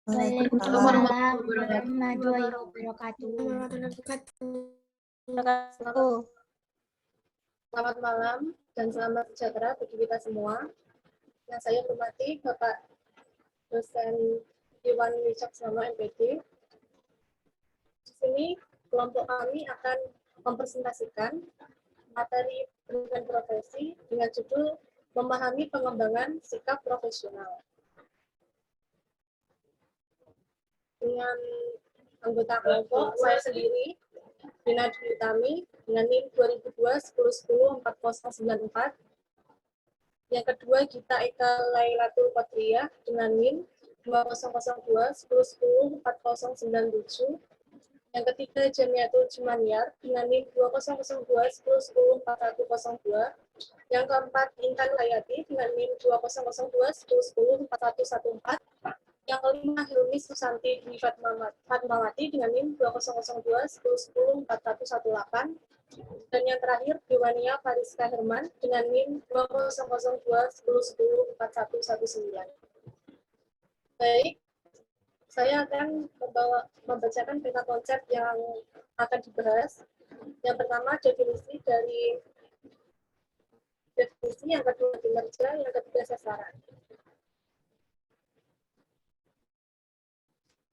Waalaikumsalam warahmatullahi wabarakatuh. Selamat malam dan selamat sejahtera bagi kita semua. Yang saya hormati Bapak dosen Iwan Wicaksono MPD. Di sini kelompok kami akan mempresentasikan materi pendidikan profesi dengan judul memahami pengembangan sikap profesional. Dengan anggota kelompok saya sendiri, Dina Dwi Utami, dengan NIM 2002-1010-4094. Yang kedua, Gita Eka Lailatul Qatriyah dengan NIM 2002-1010-4097. Yang ketiga, Jamiatul Jumaniar dengan NIM 2002-1010-4102. Yang keempat, Intan Hayati dengan NIM 2002-1010-4114. Yang kelima, Hilmi Susanti Dwi Fatmawati dengan NIM 2002-1010-4118. Dan yang terakhir, Dewania Fariska Herman dengan NIM 2002-1010-4119. Baik, saya akan membacakan peta konsep yang akan dibahas. Yang pertama, definisi, yang kedua kinerja, yang ketiga sasaran.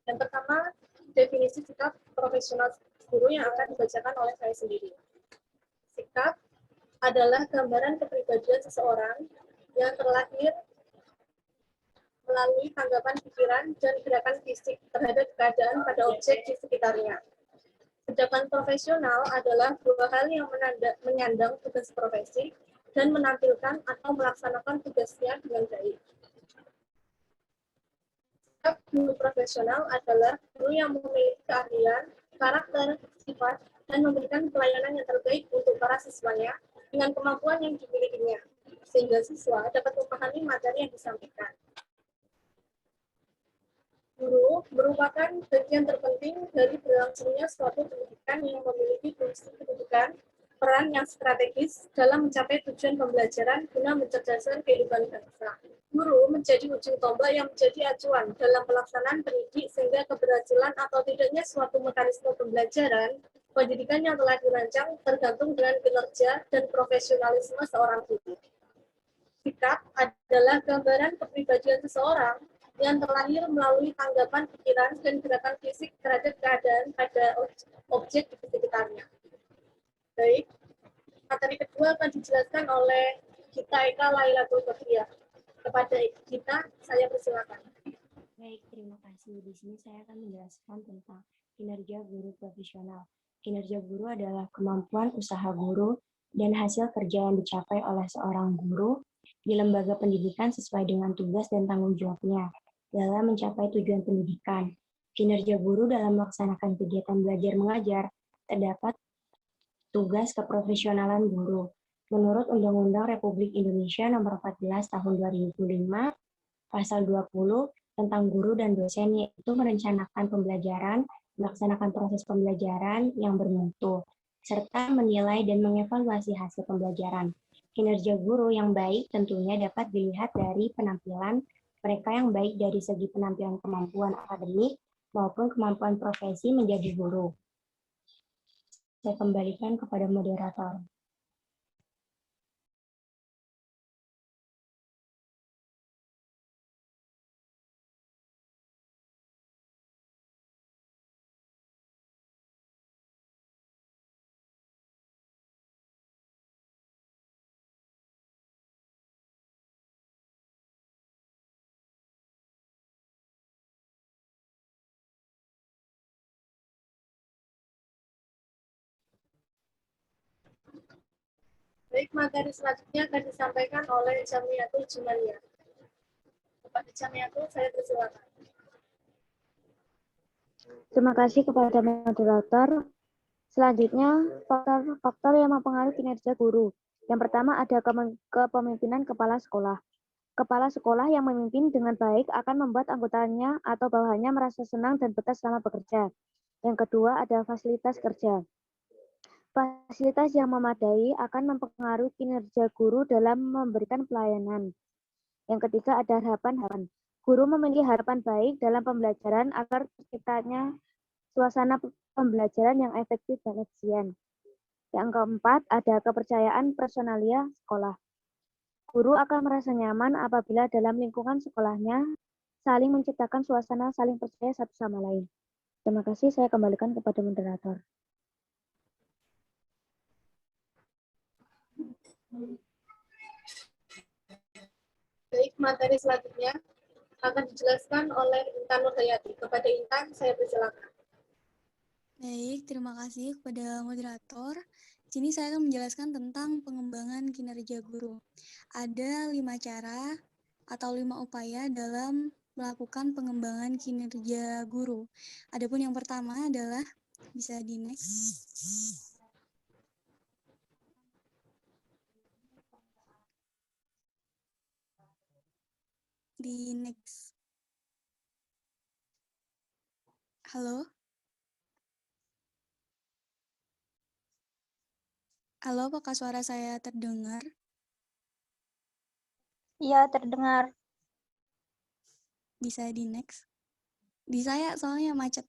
Yang pertama, definisi sikap profesional guru yang akan dibacakan oleh saya sendiri. Sikap adalah gambaran kepribadian seseorang yang terlahir melalui tanggapan pikiran dan gerakan fisik terhadap keadaan pada objek di sekitarnya. Sedangkan profesional adalah dua hal yang menyandang tugas profesi dan menampilkan atau melaksanakan tugasnya dengan baik. Sikap guru profesional adalah guru yang memiliki keahlian, karakter, sifat, dan memberikan pelayanan yang terbaik untuk para siswanya dengan kemampuan yang dimilikinya, sehingga siswa dapat memahami materi yang disampaikan. Guru merupakan bagian terpenting dari berlangsungnya suatu pendidikan yang memiliki fungsi pendidikan, peran yang strategis dalam mencapai tujuan pembelajaran guna mencerdaskan kehidupan bangsa. Guru menjadi ujung tombak yang menjadi acuan dalam pelaksanaan pendidik sehingga keberhasilan atau tidaknya suatu mekanisme pembelajaran, pendidikan yang telah dirancang tergantung dengan kinerja dan profesionalisme seorang guru. Sikap adalah gambaran kepribadian seseorang yang terlahir melalui tanggapan pikiran dan gerakan fisik terhadap keadaan pada objek di sekitarnya. Baik, materi kedua akan dijelaskan oleh Gita Eka Lailatul Qatriyah. Kepada kita, saya persilakan. Baik, terima kasih. Di sini saya akan menjelaskan tentang kinerja guru profesional. Kinerja guru adalah kemampuan usaha guru dan hasil kerja yang dicapai oleh seorang guru di lembaga pendidikan sesuai dengan tugas dan tanggung jawabnya dalam mencapai tujuan pendidikan. Kinerja guru dalam melaksanakan kegiatan belajar mengajar terdapat tugas keprofesionalan guru. Menurut Undang-Undang Republik Indonesia Nomor 14 Tahun 2005, Pasal 20 tentang guru dan dosen, yaitu merencanakan pembelajaran, melaksanakan proses pembelajaran yang bermutu, serta menilai dan mengevaluasi hasil pembelajaran. Kinerja guru yang baik tentunya dapat dilihat dari penampilan mereka yang baik dari segi penampilan kemampuan akademik maupun kemampuan profesi menjadi guru. Saya kembalikan kepada moderator. Baik, materi selanjutnya akan disampaikan oleh Jamiatul Jumaniar. Kepada Jamiatul, saya persilakan. Terima kasih kepada moderator. Selanjutnya, faktor-faktor yang mempengaruhi kinerja guru. Yang pertama ada kepemimpinan kepala sekolah. Kepala sekolah yang memimpin dengan baik akan membuat anggotanya atau bawahannya merasa senang dan betah selama bekerja. Yang kedua ada fasilitas kerja. Fasilitas yang memadai akan mempengaruhi kinerja guru dalam memberikan pelayanan. Yang ketiga ada harapan-harapan. Guru memiliki harapan baik dalam pembelajaran agar terciptanya suasana pembelajaran yang efektif dan efisien. Yang keempat, ada kepercayaan personalia sekolah. Guru akan merasa nyaman apabila dalam lingkungan sekolahnya saling menciptakan suasana saling percaya satu sama lain. Terima kasih, saya kembalikan kepada moderator. Baik, materi selanjutnya akan dijelaskan oleh Intan Nurhayati. Kepada Intan, saya persilakan. Baik, terima kasih kepada moderator. Di sini saya akan menjelaskan tentang pengembangan kinerja guru. Ada 5 cara atau 5 upaya dalam melakukan pengembangan kinerja guru. Adapun yang pertama adalah, bisa di next. Di next. Halo? Halo, apakah suara saya terdengar? Iya, terdengar. Bisa di next. Di saya soalnya macet.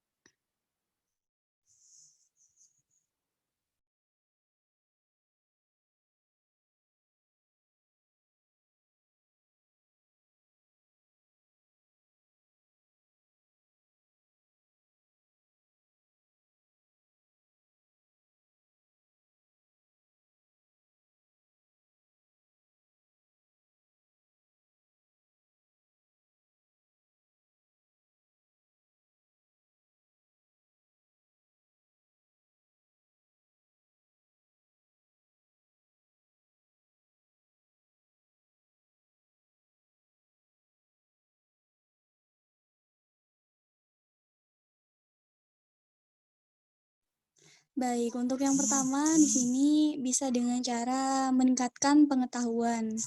Baik, untuk yang pertama di sini bisa dengan cara meningkatkan pengetahuan.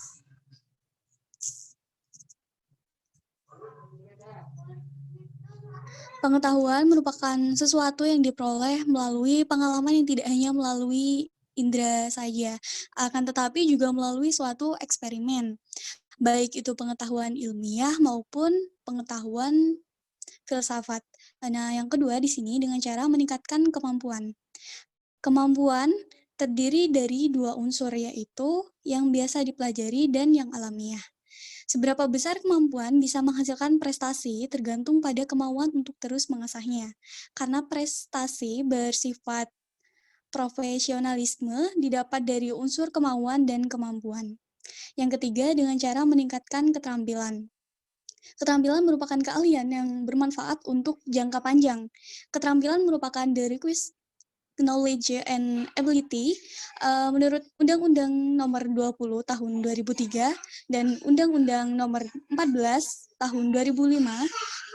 Pengetahuan merupakan sesuatu yang diperoleh melalui pengalaman yang tidak hanya melalui indera saja, akan tetapi juga melalui suatu eksperimen. Baik itu pengetahuan ilmiah maupun pengetahuan filsafat. Nah, yang kedua di sini dengan cara meningkatkan kemampuan. Kemampuan terdiri dari 2 unsur, yaitu yang biasa dipelajari dan yang alamiah. Seberapa besar kemampuan bisa menghasilkan prestasi tergantung pada kemauan untuk terus mengasahnya. Karena prestasi bersifat profesionalisme didapat dari unsur kemauan dan kemampuan. Yang ketiga, dengan cara meningkatkan keterampilan. Keterampilan merupakan keahlian yang bermanfaat untuk jangka panjang. Keterampilan merupakan the requisite knowledge and ability menurut Undang-Undang Nomor 20 Tahun 2003 dan Undang-Undang Nomor 14 Tahun 2005,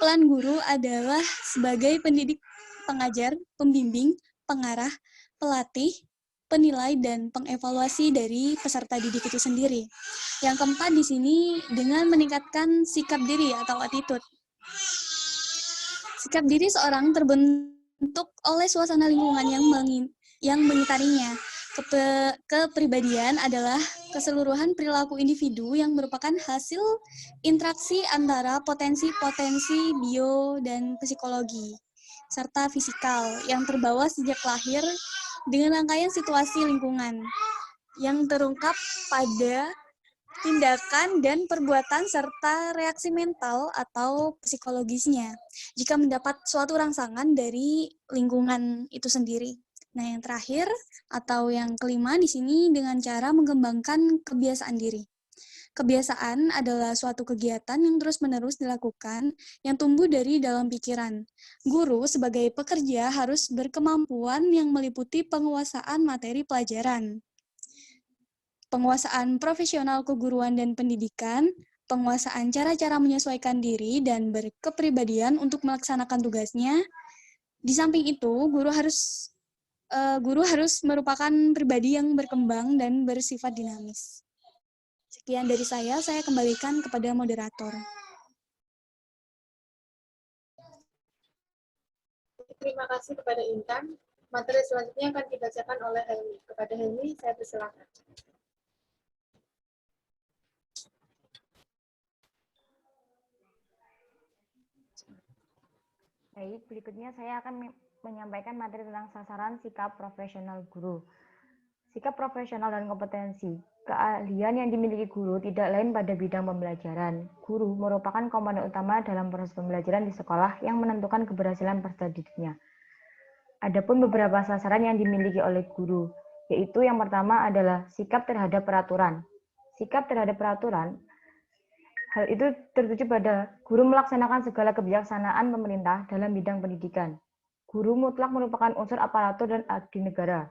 peran guru adalah sebagai pendidik, pengajar, pembimbing, pengarah, pelatih, penilai, dan pengevaluasi dari peserta didik itu sendiri. Yang keempat di sini dengan meningkatkan sikap diri atau attitude. Sikap diri seorang terbentuk oleh suasana lingkungan yang mengitarinya. Kepribadian adalah keseluruhan perilaku individu yang merupakan hasil interaksi antara potensi-potensi bio dan psikologi, serta fisikal yang terbawa sejak lahir dengan rangkaian situasi lingkungan yang terungkap pada tindakan dan perbuatan serta reaksi mental atau psikologisnya jika mendapat suatu rangsangan dari lingkungan itu sendiri. Nah, yang terakhir atau yang kelima di sini dengan cara mengembangkan kebiasaan diri. Kebiasaan adalah suatu kegiatan yang terus-menerus dilakukan yang tumbuh dari dalam pikiran. Guru sebagai pekerja harus berkemampuan yang meliputi penguasaan materi pelajaran, penguasaan profesional keguruan dan pendidikan, penguasaan cara-cara menyesuaikan diri dan berkepribadian untuk melaksanakan tugasnya. Di samping itu, guru harus merupakan pribadi yang berkembang dan bersifat dinamis. Sekian dari saya kembalikan kepada moderator. Terima kasih kepada Intan. Materi selanjutnya akan dibacakan oleh Helmi. Kepada Helmi, saya persilakan. Baik, berikutnya saya akan menyampaikan materi tentang sasaran sikap profesional guru. Sikap profesional dan kompetensi. Keahlian yang dimiliki guru tidak lain pada bidang pembelajaran. Guru merupakan komponen utama dalam proses pembelajaran di sekolah yang menentukan keberhasilan peserta didiknya. Adapun beberapa sasaran yang dimiliki oleh guru, yaitu yang pertama adalah sikap terhadap peraturan. Sikap terhadap peraturan, hal itu tertuju pada guru melaksanakan segala kebijaksanaan pemerintah dalam bidang pendidikan. Guru mutlak merupakan unsur aparatur dan abdi negara.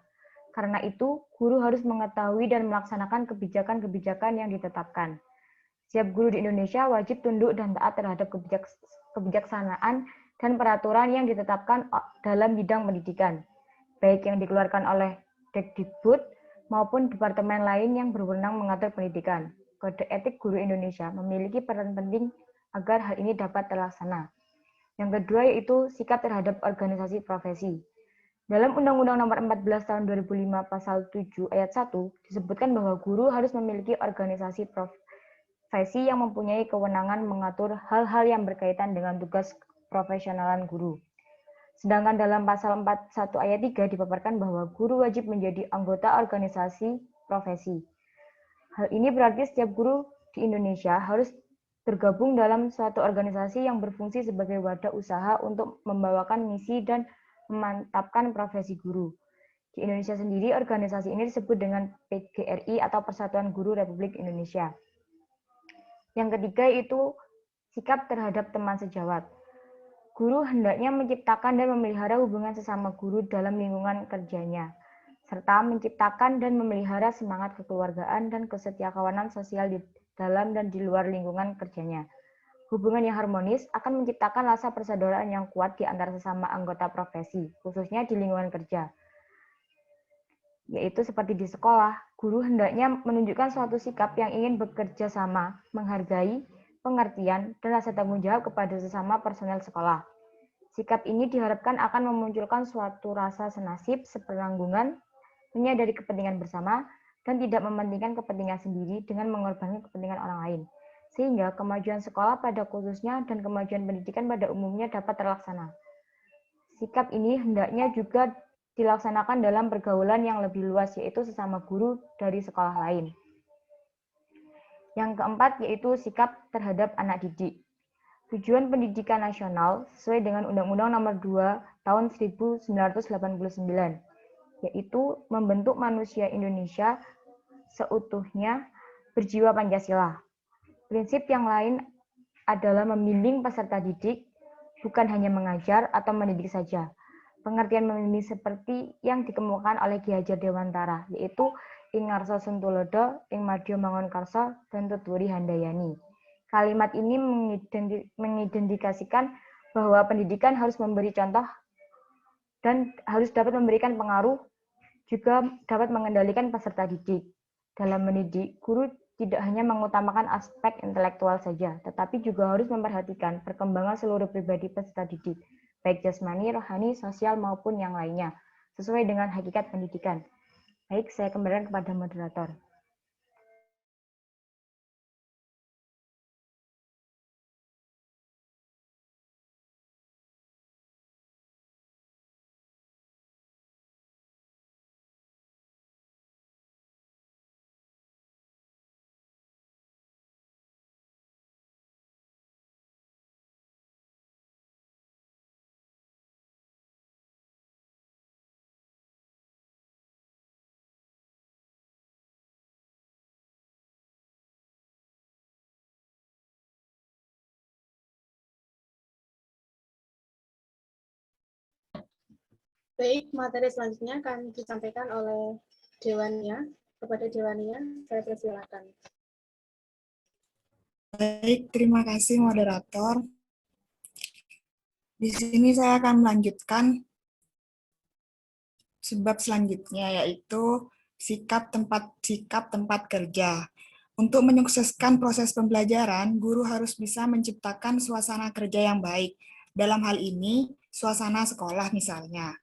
Karena itu, guru harus mengetahui dan melaksanakan kebijakan-kebijakan yang ditetapkan. Setiap guru di Indonesia wajib tunduk dan taat terhadap kebijaksanaan dan peraturan yang ditetapkan dalam bidang pendidikan, baik yang dikeluarkan oleh Dikdikbud maupun departemen lain yang berwenang mengatur pendidikan. Kode etik guru Indonesia memiliki peran penting agar hal ini dapat terlaksana. Yang kedua yaitu sikap terhadap organisasi profesi. Dalam Undang-Undang Nomor 14 Tahun 2005 Pasal 7 Ayat 1 disebutkan bahwa guru harus memiliki organisasi profesi yang mempunyai kewenangan mengatur hal-hal yang berkaitan dengan tugas profesionalan guru. Sedangkan dalam Pasal 41 Ayat 3 dipaparkan bahwa guru wajib menjadi anggota organisasi profesi. Hal ini berarti setiap guru di Indonesia harus tergabung dalam suatu organisasi yang berfungsi sebagai wadah usaha untuk membawakan misi dan memantapkan profesi guru. Di Indonesia sendiri, organisasi ini disebut dengan PGRI atau Persatuan Guru Republik Indonesia. Yang ketiga yaitu sikap terhadap teman sejawat. Guru hendaknya menciptakan dan memelihara hubungan sesama guru dalam lingkungan kerjanya, serta menciptakan dan memelihara semangat kekeluargaan dan kesetiakawanan sosial di dalam dan di luar lingkungan kerjanya. Hubungan yang harmonis akan menciptakan rasa persaudaraan yang kuat di antara sesama anggota profesi, khususnya di lingkungan kerja. Yaitu seperti di sekolah, guru hendaknya menunjukkan suatu sikap yang ingin bekerja sama, menghargai, pengertian, dan rasa tanggung jawab kepada sesama personel sekolah. Sikap ini diharapkan akan memunculkan suatu rasa senasib, sepenanggungan, menyadari kepentingan bersama, dan tidak mementingkan kepentingan sendiri dengan mengorbankan kepentingan orang lain. Sehingga kemajuan sekolah pada khususnya dan kemajuan pendidikan pada umumnya dapat terlaksana. Sikap ini hendaknya juga dilaksanakan dalam pergaulan yang lebih luas, yaitu sesama guru dari sekolah lain. Yang keempat yaitu sikap terhadap anak didik. Tujuan pendidikan nasional sesuai dengan Undang-Undang Nomor 2 Tahun 1989, yaitu membentuk manusia Indonesia seutuhnya berjiwa Pancasila. Prinsip yang lain adalah membimbing peserta didik, bukan hanya mengajar atau mendidik saja. Pengertian membimbing seperti yang dikemukakan oleh Ki Hajar Dewantara, yaitu ing ngarsa suntulodo, ing madya mangunkarsa, dan tuturi handayani. Kalimat ini mengidentifikasikan bahwa pendidikan harus memberi contoh dan harus dapat memberikan pengaruh, juga dapat mengendalikan peserta didik. Dalam mendidik, guru tidak hanya mengutamakan aspek intelektual saja, tetapi juga harus memperhatikan perkembangan seluruh pribadi peserta didik, baik jasmani, rohani, sosial, maupun yang lainnya, sesuai dengan hakikat pendidikan. Baik, saya kembalikan kepada moderator. Baik, materi selanjutnya akan disampaikan oleh Dewania. Kepada Dewania, saya persilakan. Baik, terima kasih moderator. Di sini saya akan melanjutkan sebab selanjutnya, yaitu sikap tempat kerja. Untuk menyukseskan proses pembelajaran, guru harus bisa menciptakan suasana kerja yang baik. Dalam hal ini, suasana sekolah misalnya.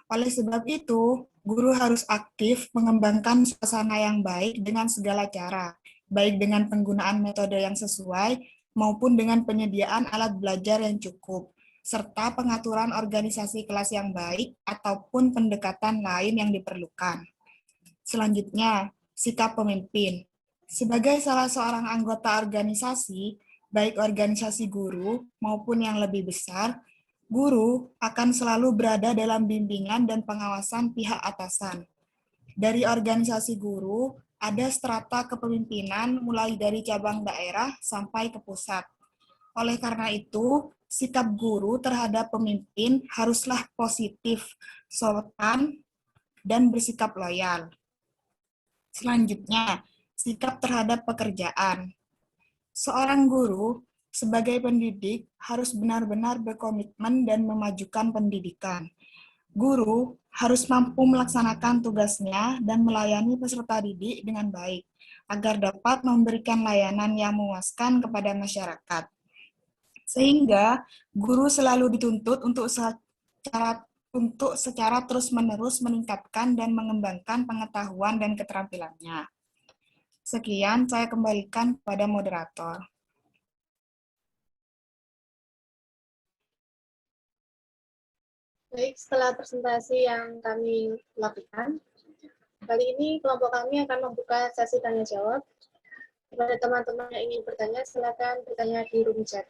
Oleh sebab itu, guru harus aktif mengembangkan suasana yang baik dengan segala cara, baik dengan penggunaan metode yang sesuai maupun dengan penyediaan alat belajar yang cukup. serta pengaturan organisasi kelas yang baik ataupun pendekatan lain yang diperlukan. Selanjutnya, sikap pemimpin. Sebagai salah seorang anggota organisasi, baik organisasi guru maupun yang lebih besar, guru akan selalu berada dalam bimbingan dan pengawasan pihak atasan. Dari organisasi guru, ada strata kepemimpinan mulai dari cabang daerah sampai ke pusat. Oleh karena itu, sikap guru terhadap pemimpin haruslah positif, sopan, dan bersikap loyal. Selanjutnya, sikap terhadap pekerjaan. Seorang guru sebagai pendidik harus benar-benar berkomitmen dan memajukan pendidikan. Guru harus mampu melaksanakan tugasnya dan melayani peserta didik dengan baik, agar dapat memberikan layanan yang memuaskan kepada masyarakat. Sehingga guru selalu dituntut untuk secara terus-menerus meningkatkan dan mengembangkan pengetahuan dan keterampilannya. Sekian, saya kembalikan kepada moderator. Baik, setelah presentasi yang kami lakukan, kali ini kelompok kami akan membuka sesi tanya-jawab. Kepada teman-teman yang ingin bertanya, silakan bertanya di room chat.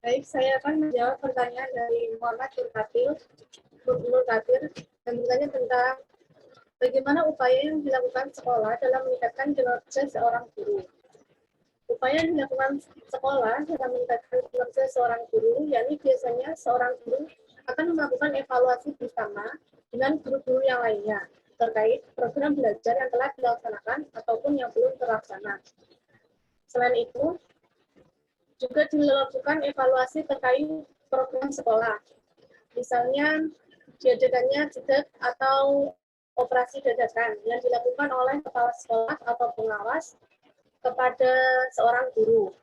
Baik, saya akan menjawab pertanyaan dari Muhammad Nur Kadir dan bertanya tentang bagaimana upaya yang dilakukan sekolah dalam meningkatkan kinerja seorang guru. Upaya yang dilakukan sekolah dalam meningkatkan kinerja seorang guru, yakni biasanya seorang guru akan melakukan evaluasi bersama dengan guru-guru yang lainnya terkait program belajar yang telah dilaksanakan ataupun yang belum terlaksana. Selain itu, juga dilakukan evaluasi terkait program sekolah. Misalnya, diadakannya jedak atau operasi dadakan yang dilakukan oleh kepala sekolah atau pengawas kepada seorang guru.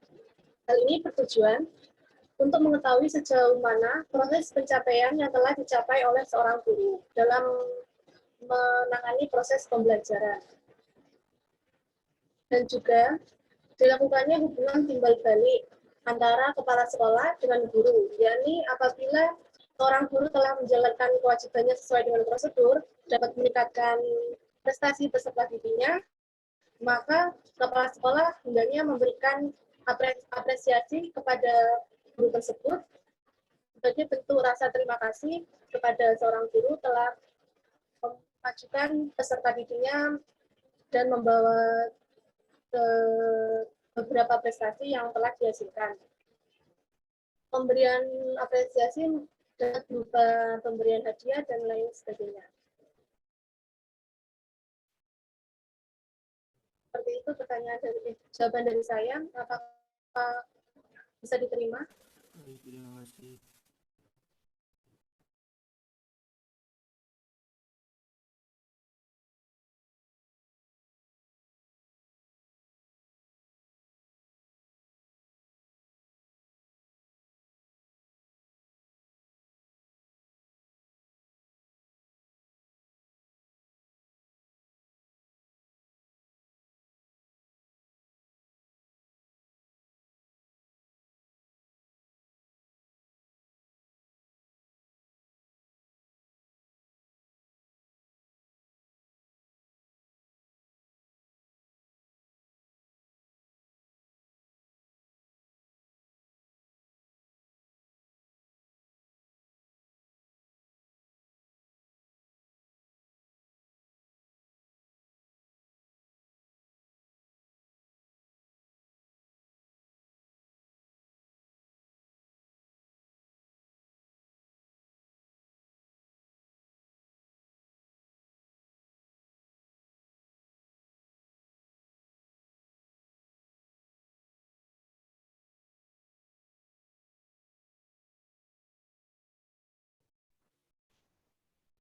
Hal ini bertujuan untuk mengetahui sejauh mana proses pencapaian yang telah dicapai oleh seorang guru dalam menangani proses pembelajaran. Dan juga dilakukannya hubungan timbal balik antara kepala sekolah dengan guru, yakni apabila seorang guru telah menjalankan kewajibannya sesuai dengan prosedur, dapat meningkatkan prestasi peserta didiknya, maka kepala sekolah hendaknya memberikan apresiasi kepada guru tersebut sebagai bentuk rasa terima kasih kepada seorang guru telah memajukan peserta didiknya dan membawa ke beberapa prestasi yang telah dihasilkan. Pemberian apresiasi dapat berupa pemberian hadiah dan lain sebagainya. Seperti itu jawaban dari saya. Apakah bisa diterima? Terima kasih.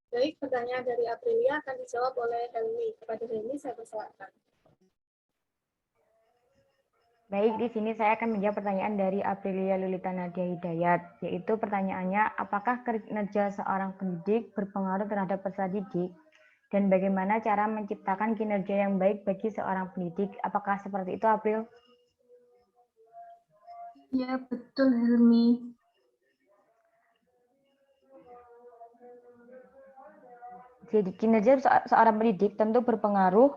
Baik, pertanyaan dari Aprilia akan dijawab oleh Helmi. Kepada Helmi, saya persilakan. Baik, di sini saya akan menjawab pertanyaan dari Aprilia Lulita Nadia Hidayat, yaitu pertanyaannya, apakah kinerja seorang pendidik berpengaruh terhadap peserta didik, dan bagaimana cara menciptakan kinerja yang baik bagi seorang pendidik? Apakah seperti itu, April? Ya, betul, Helmi. Jadi, kinerja seorang pendidik tentu berpengaruh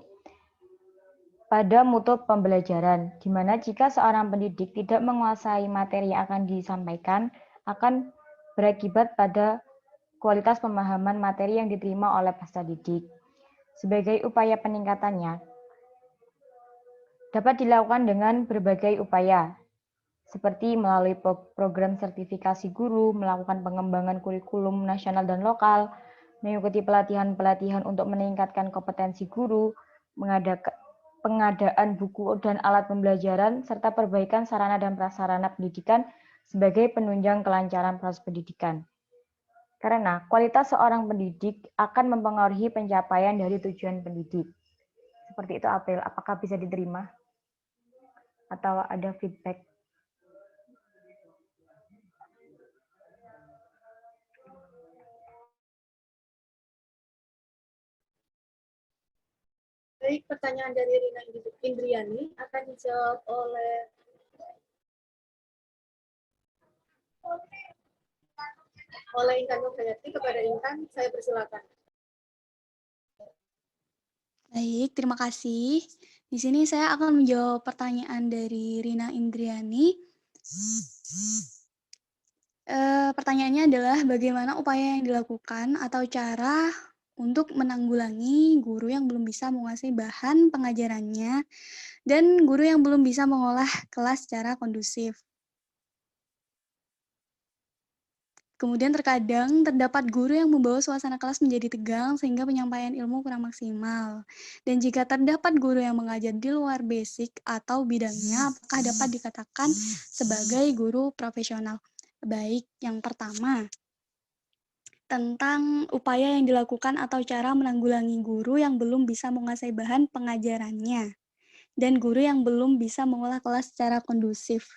pada mutu pembelajaran, di mana jika seorang pendidik tidak menguasai materi yang akan disampaikan, akan berakibat pada kualitas pemahaman materi yang diterima oleh peserta didik. Sebagai upaya peningkatannya, dapat dilakukan dengan berbagai upaya, seperti melalui program sertifikasi guru, melakukan pengembangan kurikulum nasional dan lokal, mengikuti pelatihan-pelatihan untuk meningkatkan kompetensi guru, pengadaan buku dan alat pembelajaran, serta perbaikan sarana dan prasarana pendidikan sebagai penunjang kelancaran proses pendidikan. Karena kualitas seorang pendidik akan mempengaruhi pencapaian dari tujuan pendidik. Seperti itu, April. Apakah bisa diterima? Atau ada feedback? Baik, pertanyaan dari Rina Indriani akan dijawab oleh Intan Nurhayati. Kepada Intan, saya persilakan. Baik, terima kasih. Di sini saya akan menjawab pertanyaan dari Rina Indriani. Pertanyaannya adalah bagaimana upaya yang dilakukan atau cara untuk menanggulangi guru yang belum bisa menguasai bahan pengajarannya dan guru yang belum bisa mengolah kelas secara kondusif. Kemudian terkadang terdapat guru yang membawa suasana kelas menjadi tegang sehingga penyampaian ilmu kurang maksimal. Dan jika terdapat guru yang mengajar di luar basic atau bidangnya, apakah dapat dikatakan sebagai guru profesional? Baik, yang pertama, tentang upaya yang dilakukan atau cara menanggulangi guru yang belum bisa menguasai bahan pengajarannya dan guru yang belum bisa mengolah kelas secara kondusif.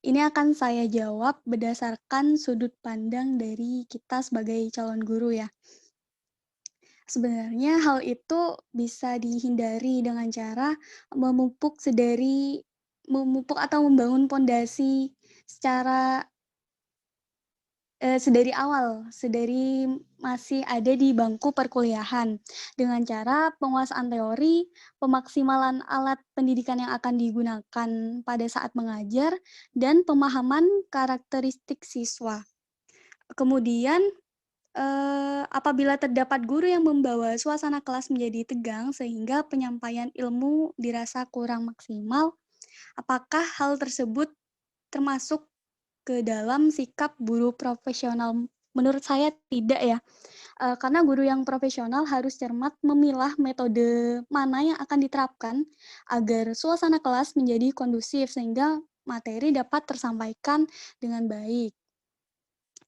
Ini akan saya jawab berdasarkan sudut pandang dari kita sebagai calon guru ya. Sebenarnya hal itu bisa dihindari dengan cara memupuk atau membangun pondasi secara sedari awal, sedari masih ada di bangku perkuliahan, dengan cara penguasaan teori, pemaksimalan alat pendidikan yang akan digunakan pada saat mengajar, dan pemahaman karakteristik siswa. Kemudian, apabila terdapat guru yang membawa suasana kelas menjadi tegang sehingga penyampaian ilmu dirasa kurang maksimal, apakah hal tersebut termasuk ke dalam sikap guru profesional? Menurut saya tidak ya, karena guru yang profesional harus cermat memilah metode mana yang akan diterapkan agar suasana kelas menjadi kondusif sehingga materi dapat tersampaikan dengan baik.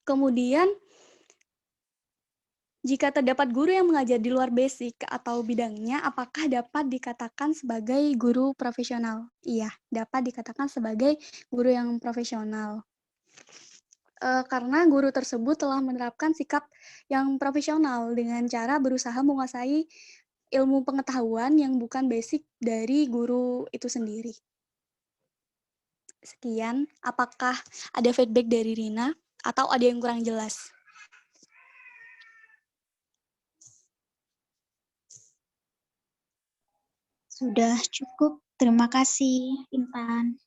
Kemudian, jika terdapat guru yang mengajar di luar basic atau bidangnya, apakah dapat dikatakan sebagai guru profesional? Iya, dapat dikatakan sebagai guru yang profesional. Karena guru tersebut telah menerapkan sikap yang profesional dengan cara berusaha menguasai ilmu pengetahuan yang bukan basic dari guru itu sendiri. Sekian, apakah ada feedback dari Rina atau ada yang kurang jelas? Sudah cukup. Terima kasih, Intan.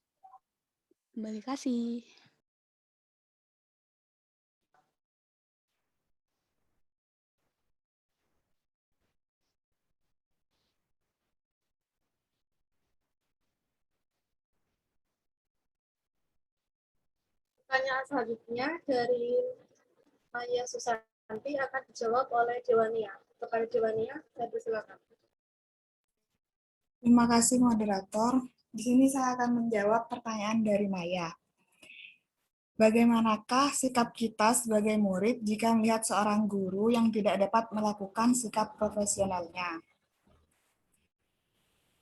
Kembali kasih. Pertanyaan selanjutnya dari Maya Susanti akan dijawab oleh Dewania. Kepada Dewania, saya persilakan. Terima kasih moderator. Di sini saya akan menjawab pertanyaan dari Maya. Bagaimanakah sikap kita sebagai murid jika melihat seorang guru yang tidak dapat melakukan sikap profesionalnya?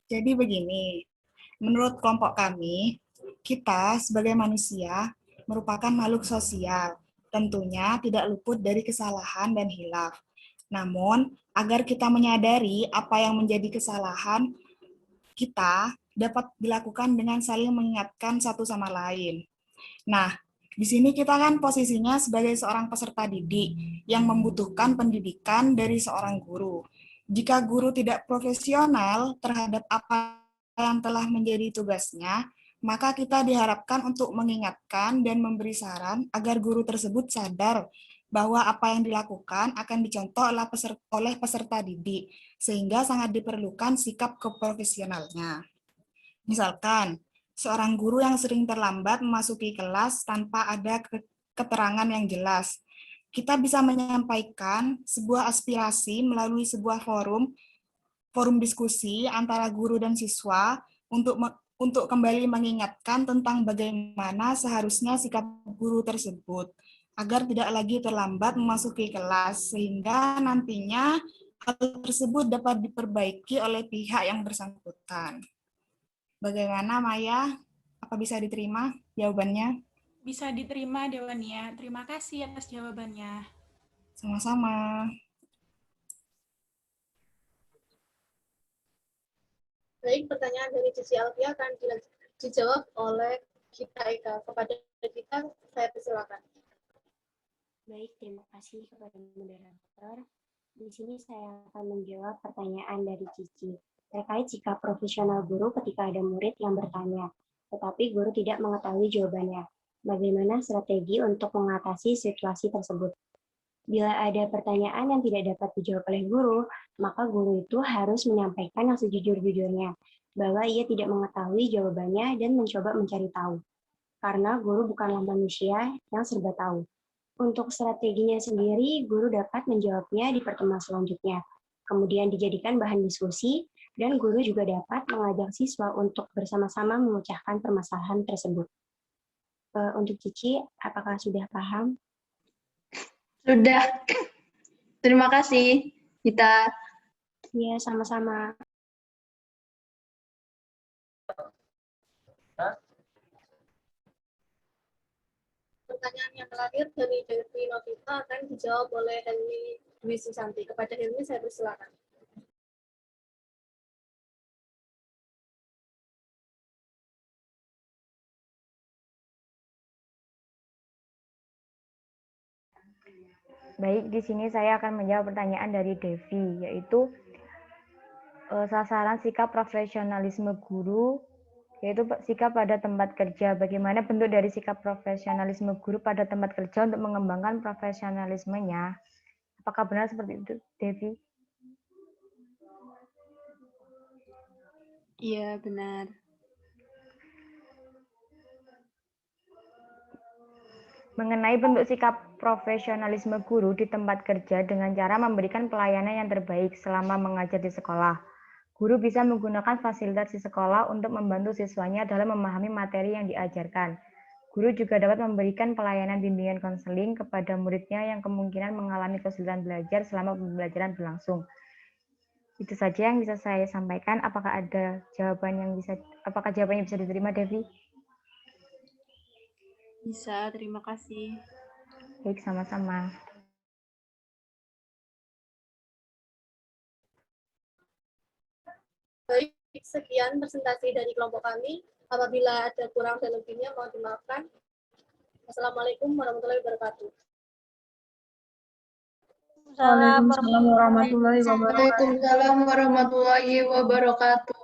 Jadi begini, menurut kelompok kami, kita sebagai manusia merupakan makhluk sosial, tentunya tidak luput dari kesalahan dan hilaf. Namun, agar kita menyadari apa yang menjadi kesalahan, kita dapat dilakukan dengan saling mengingatkan satu sama lain. Nah, di sini kita kan posisinya sebagai seorang peserta didik yang membutuhkan pendidikan dari seorang guru. Jika guru tidak profesional terhadap apa yang telah menjadi tugasnya, maka kita diharapkan untuk mengingatkan dan memberi saran agar guru tersebut sadar bahwa apa yang dilakukan akan dicontoh oleh peserta didik, sehingga sangat diperlukan sikap keprofesionalnya. Misalkan, seorang guru yang sering terlambat memasuki kelas tanpa ada keterangan yang jelas. Kita bisa menyampaikan sebuah aspirasi melalui sebuah forum diskusi antara guru dan siswa untuk kembali mengingatkan tentang bagaimana seharusnya sikap guru tersebut agar tidak lagi terlambat memasuki kelas, sehingga nantinya hal tersebut dapat diperbaiki oleh pihak yang bersangkutan. Bagaimana, Maya? Apa bisa diterima jawabannya? Bisa diterima, Dewania. Terima kasih atas jawabannya. Sama-sama. Baik, pertanyaan dari Cici Alfia akan dijawab oleh Gita Eka. Kepada kita, saya persilakan. Baik, terima kasih kepada moderator. Di sini saya akan menjawab pertanyaan dari Cici terkait sikap profesional guru ketika ada murid yang bertanya, tetapi guru tidak mengetahui jawabannya. bagaimana strategi untuk mengatasi situasi tersebut. Bila ada pertanyaan yang tidak dapat dijawab oleh guru, maka guru itu harus menyampaikan yang sejujur-jujurnya, bahwa ia tidak mengetahui jawabannya dan mencoba mencari tahu. Karena guru bukanlah manusia yang serba tahu. Untuk strateginya sendiri, guru dapat menjawabnya di pertemuan selanjutnya. Kemudian dijadikan bahan diskusi, dan guru juga dapat mengajak siswa untuk bersama-sama memecahkan permasalahan tersebut. Untuk Cici, apakah sudah paham? Sudah. Terima kasih, Gita. Iya, sama-sama. Pertanyaan yang terakhir dari Devi Novita akan dijawab oleh Helmi Dwi Susanti. Kepada Helmi, saya persilakan. Baik, di sini saya akan menjawab pertanyaan dari Devi, yaitu sasaran sikap profesionalisme guru, yaitu sikap pada tempat kerja. Bagaimana bentuk dari sikap profesionalisme guru pada tempat kerja untuk mengembangkan profesionalismenya? Apakah benar seperti itu, Devi? Iya, benar. Mengenai bentuk sikap profesionalisme guru di tempat kerja dengan cara memberikan pelayanan yang terbaik selama mengajar di sekolah. Guru bisa menggunakan fasilitas di sekolah untuk membantu siswanya dalam memahami materi yang diajarkan. Guru juga dapat memberikan pelayanan bimbingan konseling kepada muridnya yang kemungkinan mengalami kesulitan belajar selama pembelajaran berlangsung. Itu saja yang bisa saya sampaikan. Apakah jawabannya bisa diterima, Devi? Bisa, terima kasih. Baik, sama-sama. Baik, sekian presentasi dari kelompok kami. Apabila ada kurang dan lebihnya, mohon dimaafkan. Assalamualaikum warahmatullahi wabarakatuh. Waalaikumsalam warahmatullahi wabarakatuh. Waalaikumsalam warahmatullahi wabarakatuh.